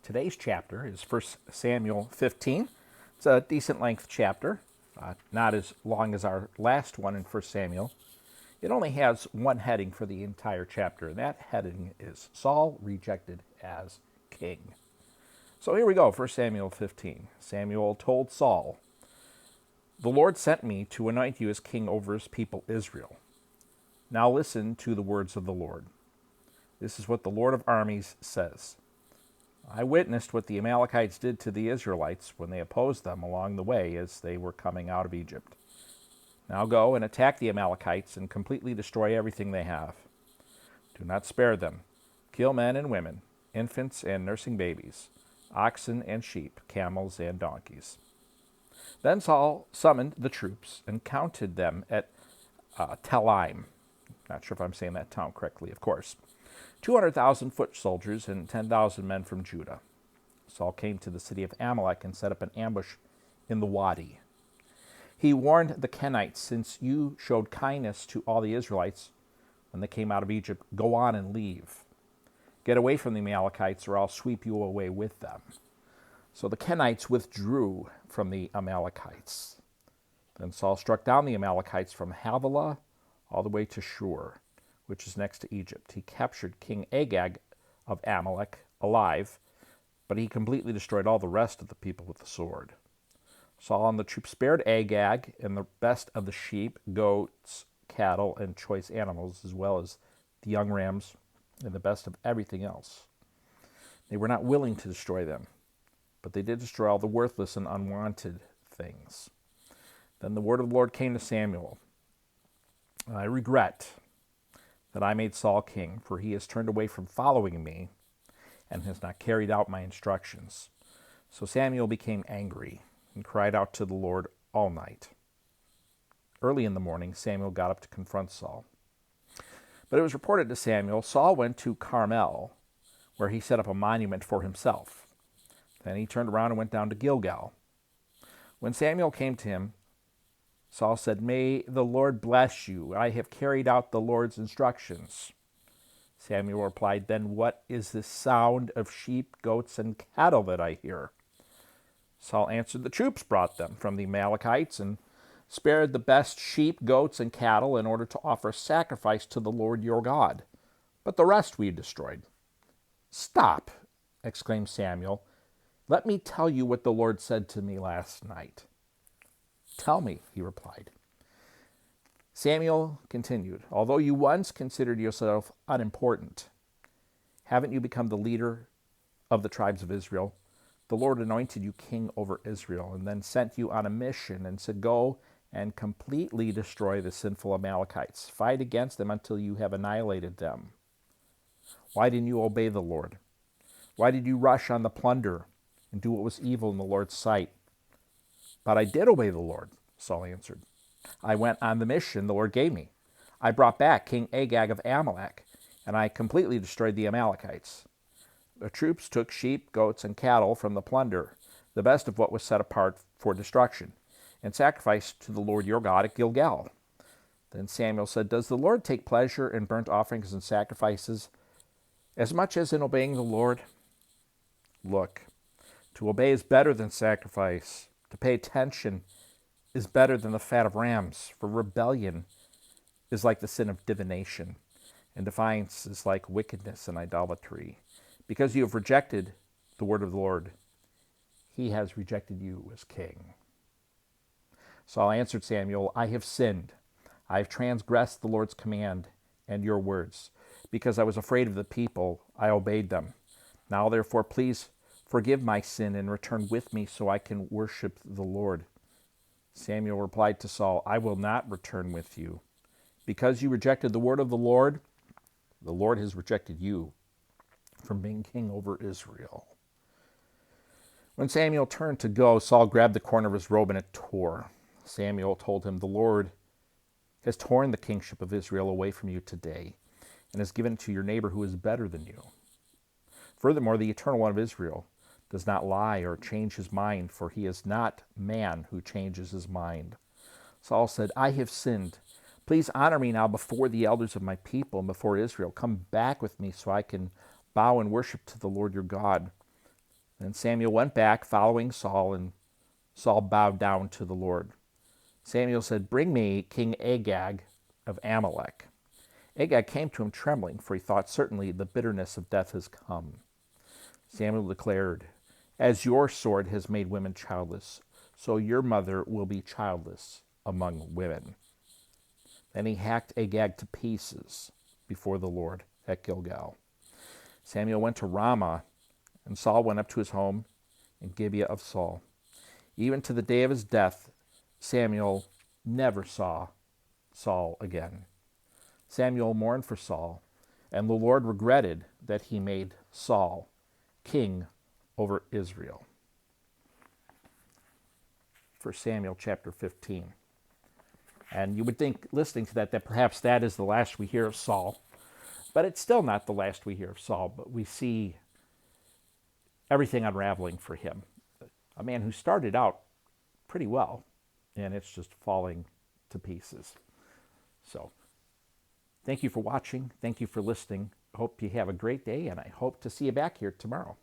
Today's chapter is 1 Samuel 15. It's a decent length chapter, not as long as our last one in 1 Samuel. It only has one heading for the entire chapter, and that heading is Saul rejected as king. So here we go, 1 Samuel 15. Samuel told Saul, "The Lord sent me to anoint you as king over his people Israel. Now listen to the words of the Lord. This is what the Lord of armies says. I witnessed what the Amalekites did to the Israelites when they opposed them along the way as they were coming out of Egypt. Now go and attack the Amalekites and completely destroy everything they have. Do not spare them. Kill men and women, infants and nursing babies, oxen and sheep, camels and donkeys." Then Saul summoned the troops and counted them at Telaim. Not sure if I'm saying that town correctly, of course. 200,000 foot soldiers and 10,000 men from Judah. Saul came to the city of Amalek and set up an ambush in the wadi. He warned the Kenites, "Since you showed kindness to all the Israelites when they came out of Egypt, go on and leave. Get away from the Amalekites, or I'll sweep you away with them." So the Kenites withdrew from the Amalekites. Then Saul struck down the Amalekites from Havilah all the way to Shur, which is next to Egypt. He captured King Agag of Amalek alive, but he completely destroyed all the rest of the people with the sword. Saul and the troops spared Agag and the best of the sheep, goats, cattle, and choice animals, as well as the young rams and the best of everything else. They were not willing to destroy them, but they did destroy all the worthless and unwanted things. Then the word of the Lord came to Samuel. "I regret that I made Saul king, for he has turned away from following me and has not carried out my instructions." So Samuel became angry and cried out to the Lord all night. Early in the morning, Samuel got up to confront Saul. But it was reported to Samuel, Saul went to Carmel, where he set up a monument for himself. Then he turned around and went down to Gilgal. When Samuel came to him, Saul said, "May the Lord bless you. I have carried out the Lord's instructions." Samuel replied, "Then what is this sound of sheep, goats, and cattle that I hear?" Saul answered, "The troops brought them from the Amalekites and spared the best sheep, goats, and cattle in order to offer sacrifice to the Lord your God. But the rest we destroyed." "Stop," exclaimed Samuel. "Let me tell you what the Lord said to me last night." "Tell me," he replied. Samuel continued, "Although you once considered yourself unimportant, haven't you become the leader of the tribes of Israel? The Lord anointed you king over Israel and then sent you on a mission and said, 'Go and completely destroy the sinful Amalekites. Fight against them until you have annihilated them.' Why didn't you obey the Lord? Why did you rush on the plunder and do what was evil in the Lord's sight?" "But I did obey the Lord," Saul answered. "I went on the mission the Lord gave me. I brought back King Agag of Amalek, and I completely destroyed the Amalekites. The troops took sheep, goats, and cattle from the plunder, the best of what was set apart for destruction, and sacrificed to the Lord your God at Gilgal." Then Samuel said, "Does the Lord take pleasure in burnt offerings and sacrifices as much as in obeying the Lord? Look, to obey is better than sacrifice. To pay attention is better than the fat of rams, for rebellion is like the sin of divination, and defiance is like wickedness and idolatry. Because you have rejected the word of the Lord, he has rejected you as king." Saul answered Samuel, "I have sinned. I have transgressed the Lord's command and your words. Because I was afraid of the people, I obeyed them. Now, therefore, please forgive my sin and return with me so I can worship the Lord." Samuel replied to Saul, "I will not return with you. Because you rejected the word of the Lord has rejected you from being king over Israel." When Samuel turned to go, Saul grabbed the corner of his robe and it tore. Samuel told him, "The Lord has torn the kingship of Israel away from you today and has given it to your neighbor who is better than you. Furthermore, the Eternal One of Israel does not lie or change his mind, for he is not man who changes his mind." Saul said, "I have sinned. Please honor me now before the elders of my people and before Israel. Come back with me so I can bow and worship to the Lord your God. Then Samuel went back, following Saul, and Saul bowed down to the Lord. Samuel said, "Bring me King Agag of Amalek." Agag came to him trembling, for he thought, "Certainly the bitterness of death has come." Samuel declared, "As your sword has made women childless, so your mother will be childless among women." Then he hacked Agag to pieces before the Lord at Gilgal. Samuel went to Ramah, and Saul went up to his home in Gibeah of Saul. Even to the day of his death, Samuel never saw Saul again. Samuel mourned for Saul, and the Lord regretted that he made Saul king over Israel. 1 Samuel chapter 15. And you would think, listening to that perhaps that is the last we hear of Saul. But it's still not the last we hear of Saul, but we see everything unraveling for him. A man who started out pretty well, and it's just falling to pieces. So, thank you for watching. Thank you for listening. I hope you have a great day, and I hope to see you back here tomorrow.